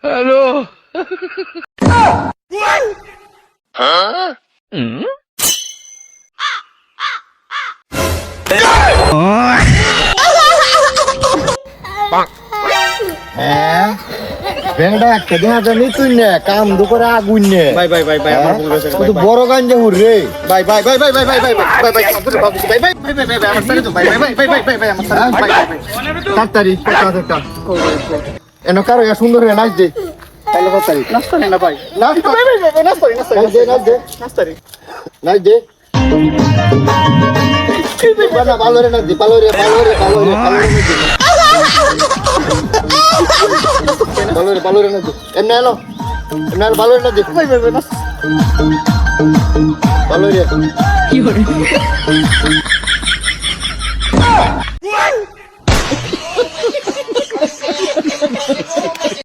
Hello. হ্যাঁ বেড়া একটা দেখা জানি তুই নে কাম দুপুরে আগুন নে ভাই ভাই ভাই ভাই আমার ভুল হয়েছে ভাই তুই বড় গাঞ্জা হুর রে ভাই ভাই ভাই ভাই ভাই ভাই ভাই ভাই ভাই ভাই ভাই ভাই ভাই ভাই আমার সাথে তো ভাই ভাই ভাই ভাই ভাই ভাই আমার সাথে ভাই ভাই তাড়াতাড়ি একটা এনো কারো সুন্দর রে নাচ দে তাহলে তাড়াতাড়ি নাস্তা নে না ভাই নাস্তা ভাই ভাই ভাই নাস্তা নাস্তা নাচ দে নাস্তা রে নাচ দে বানা ভালো রে নাচ দে ভালো রে নাচ দে ভালো রে নাচ দে এমনে এলো ভালো রে নাচ দে ভাই ভাই ভাই নাস্তা ভালো রে কি করে?